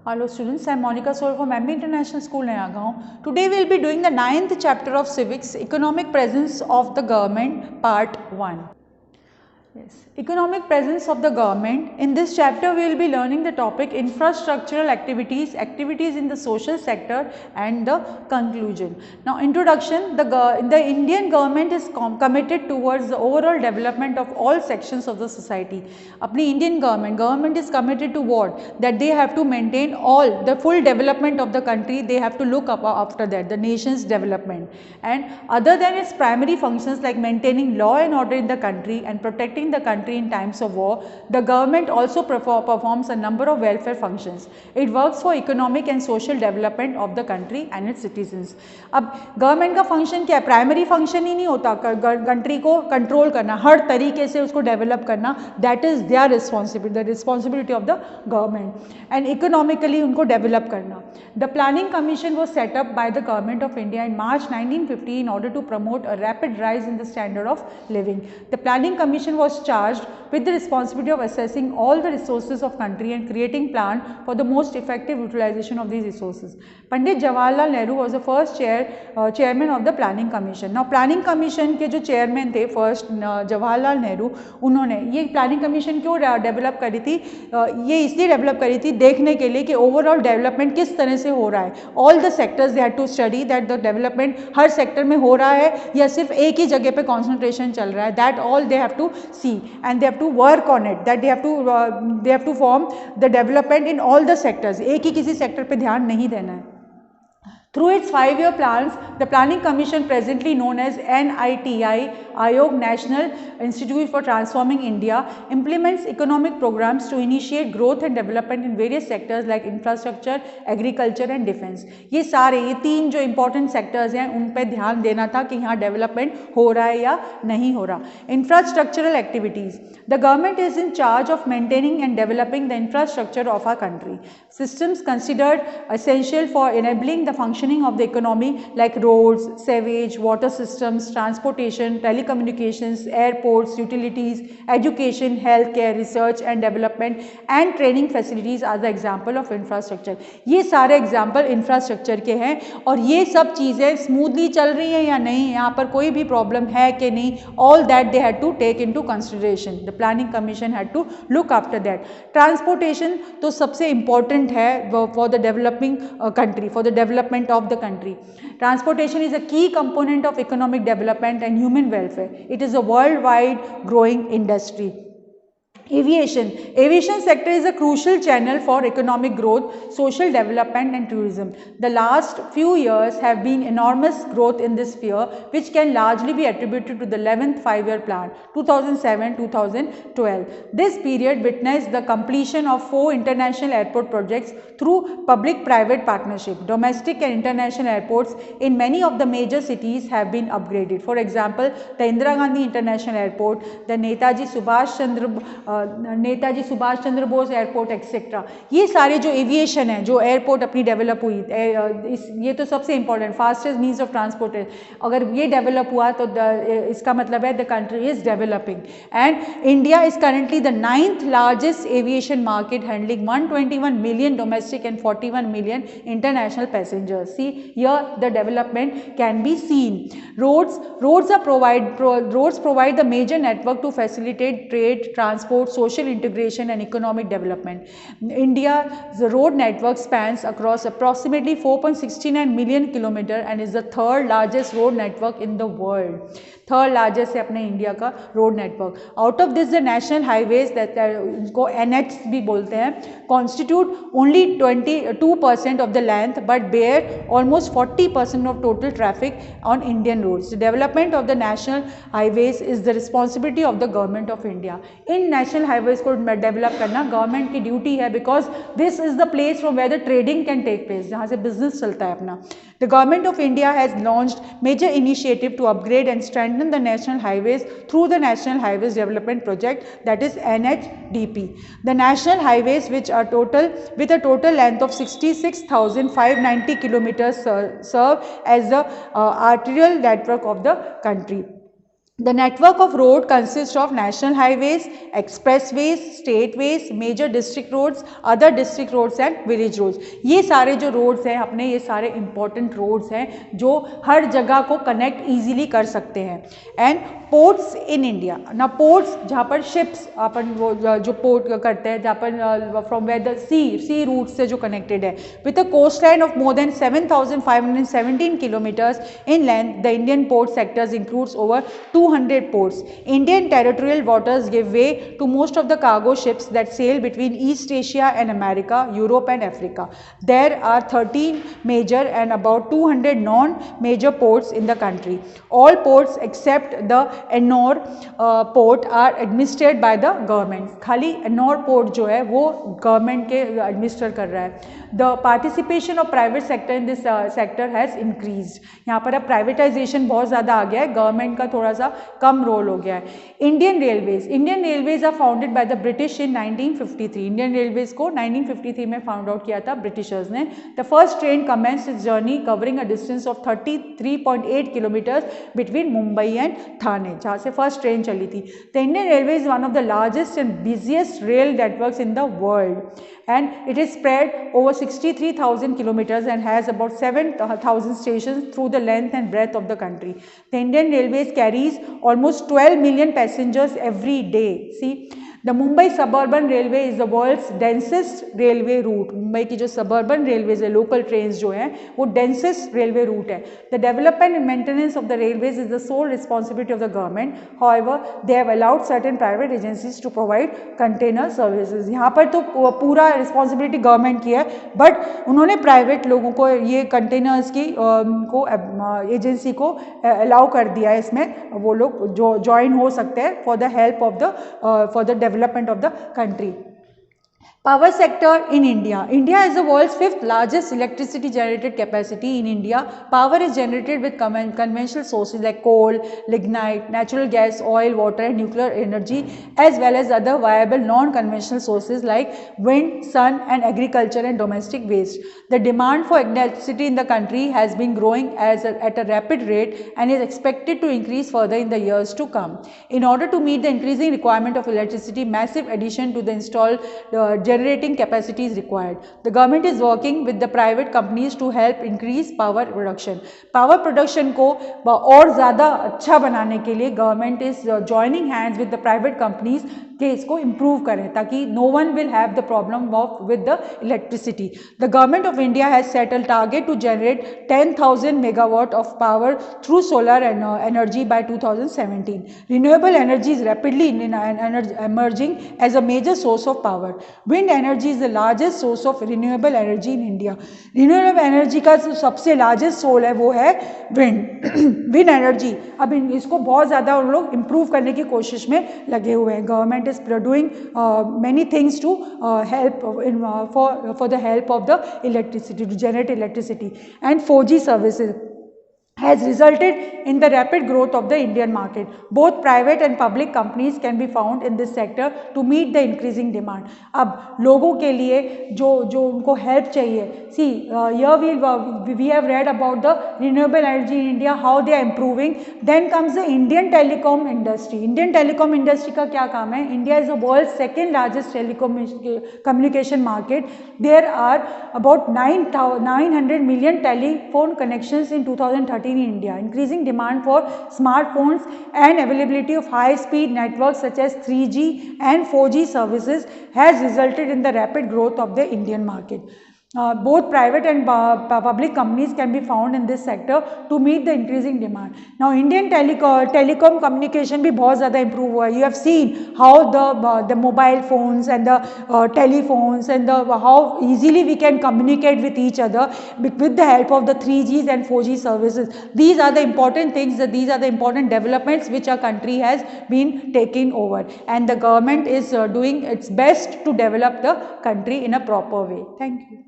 Hello students, I am Monica Soral from MB International School, Nayagaon. Today we will be doing the 9th chapter of Civics, Economic Presence of the Government, Part 1. Yes. Economic presence of the government. In this chapter, we will be learning the topic infrastructural activities, activities in the social sector and the conclusion. Now, introduction, the Indian government is committed towards the overall development of all sections of the society. Apni Indian government is committed to what? That they have to maintain all, the full development of the country, they have to look up after that, the nation's development. And other than its primary functions like maintaining law and order in the country and protecting the country in times of war, the government also performs a number of welfare functions. It works for economic and social development of the country and its citizens. अब government का function क्या है? Primary function ही नहीं होता country को control करना, हर तरीके से उसको डेवलप करना, that is their responsibility, the responsibility of the government, and economically उनको डेवलप करना. The planning commission was set up by the government of India in March 1950 in order to promote a rapid rise in the standard of living. The planning commission was charged with the responsibility of assessing all the resources of country and creating plan for the most effective utilization of these resources. Pandit Jawaharlal Nehru was the first chairman of the planning commission. Now planning commission के जो chairman थे first Jawaharlal Nehru, उन्होंने ये planning commission क्यों develop करी थी? ये इसलिए डेवलप करी थी देखने के लिए कि ओवरऑल डेवलपमेंट किस तरह से हो रहा है. All the sectors they had to study that the development हर सेक्टर में हो रहा है या सिर्फ एक ही जगह पे कॉन्सेंट्रेशन चल रहा है. That all they have to see and they have to work on it, that they have to form the development in all the sectors. एक ही किसी सेक्टर पे ध्यान नहीं देना है. Through its 5-year plans, the Planning Commission, presently known as NITI, Ayog National Institute for Transforming India, implements economic programs to initiate growth and development in various sectors like infrastructure, agriculture and defense. ये सारे ये तीन जो important sectors हैं उन पे ध्यान देना था कि यहाँ development हो रहा है या नहीं हो रहा. Infrastructural activities. The government is in charge of maintaining and developing the infrastructure of our country. Systems considered essential for enabling the functioning of the economy like roads, sewage, water systems, transportation, telecommunications, airports, utilities, education, healthcare, research and development and training facilities are the example of infrastructure. ये सारे example infrastructure के हैं और ये सब चीज़ें smoothly चल रही हैं या नहीं, यहाँ पर कोई भी problem है कि नहीं, all that they had to take into consideration. The planning commission had to look after that. Transportation तो सबसे important है for the developing country, for the development of the country. Transportation is a key component of economic development and human welfare. It is a worldwide growing industry. Aviation. Aviation sector is a crucial channel for economic growth, social development and tourism. The last few years have been enormous growth in this sphere, which can largely be attributed to the 11th 5-year plan 2007-2012. This period witnessed the completion of 4 international airport projects through public-private partnership. Domestic and international airports in many of the major cities have been upgraded. For example, the Indira Gandhi International Airport, the Netaji Subhash Chandra Bose airport etcetera, ये सारे जो aviation है, जो airport अपनी develop हुई, ये तो सबसे important fastest means of transport है. अगर ये डेवलप हुआ तो इसका मतलब है the country is developing. And India is currently the 9th largest aviation market, handling 121 million domestic and 41 million international passengers. See here the development can be seen. Roads provide the major network to facilitate trade, transport, social integration and economic development. India's road network spans across approximately 4.69 million kilometers and is the 3rd largest road network in the world. 3rd largest है अपने India का road network. Out of this the national highways को NH भी बोलते हैं, constitute only 22% of the length but bear almost 40% of total traffic on Indian roads. The development of the national highways is the responsibility of the government of India. इन national highways को develop करना government की duty है, because this is the place from where the trading can take place, जहाँ से business चलता है अपना. The government of India has launched major initiative to upgrade and strengthen the national highways through the National Highways Development Project, that is NHDP. The national highways with a total length of 66,590 kilometers serve as the arterial network of the country. The network of road consists of national highways, expressways, state ways, major district roads, other district roads and village roads. ये सारे जो roads हैं अपने, ये सारे important roads हैं जो हर जगह को connect easily कर सकते हैं. And ports in India. Now ports जहाँ पर ships अपन वो जो port करते हैं, जहाँ पर from where the sea routes से जो connected है, with a coastline of more than 7,517 kilometers in length, the Indian port sectors includes over 200 ports. Indian territorial waters give way to most of the cargo ships that sail between East Asia and America, Europe and Africa. There are 13 major and about 200 non-major ports in the country. All ports except the Ennore port are administered by the government. खाली Ennore port जो है वो government के administer कर रहा है. The participation of private sector in this sector has increased. यहाँ पर अब privatization बहुत ज़्यादा आ गया है, government का थोड़ा सा कम रोल हो गया है. Indian railways are founded by the British in 1953. Indian railways को 1953 में found out किया था Britishers ने. The first train commenced its journey covering a distance of 33.8 kilometers between Mumbai and Thane, जहाँ से first train चली थी. The Indian Railways is one of the largest and busiest rail networks in the world, and it is spread over 63,000 kilometers and has about 7,000 stations through the length and breadth of the country. The Indian Railways carries almost 12 million passengers every day. See, the Mumbai Suburban Railway is the world's densest railway route. Mumbai की जो suburban railways है, local trains जो हैं, वो densest railway route है. The development and maintenance of the railways is the sole responsibility of the government. However, they have allowed certain private agencies to provide container services. यहाँ पर तो पूरा responsibility government की है, but उन्होंने private लोगों को ये containers की को agency को allow कर दिया है. इसमें वो लोग जो join हो सकते हैं for the help of the development of the country. Power sector in India. India is the world's fifth largest electricity generated capacity. In India, power is generated with conventional sources like coal, lignite, natural gas, oil, water and nuclear energy, as well as other viable non-conventional sources like wind, sun and agriculture and domestic waste. The demand for electricity in the country has been growing at a rapid rate and is expected to increase further in the years to come. In order to meet the increasing requirement of electricity, massive addition to the installed generating capacity is required. The government is working with the private companies to help increase power production. Power production को और ज़्यादा अच्छा बनाने के लिए government is joining hands with the private companies कि इसको improve करें ताकि no one will have the problem with the electricity. The government of India has set a target to generate 10,000 megawatt of power through solar energy by 2017. Renewable energy is rapidly emerging as a major source of power. Wind energy is the largest source of renewable energy in India. Renewable energy का सबसे largest source है वो है wind. Wind energy. अब इसको बहुत ज़्यादा उन लोग improve करने की कोशिश में लगे हुए हैं. Government is doing many things to help for the help of the electricity, to generate electricity. And 4G services has resulted in the rapid growth of the Indian market. Both private and public companies can be found in this sector to meet the increasing demand. अब लोगों के लिए जो उनको help चाहिए, see here we have read about the renewable energy in India, how they are improving. Then comes the Indian telecom industry. Indian telecom industry का क्या काम है? India is the world's second largest communication market. There are about 900 million telephone connections in 2013 in India. Increasing demand for smartphones and availability of high-speed networks such as 3G and 4G services has resulted in the rapid growth of the Indian market. Both private and public companies can be found in this sector to meet the increasing demand. Now, Indian telecom communication भी बहुत ज़्यादा improve हुआ है. You have seen how the mobile phones and the telephones and how easily we can communicate with each other with the help of the 3Gs and 4G services. These are the important things. These are the important developments which our country has been taking over, and the government is doing its best to develop the country in a proper way. Thank you.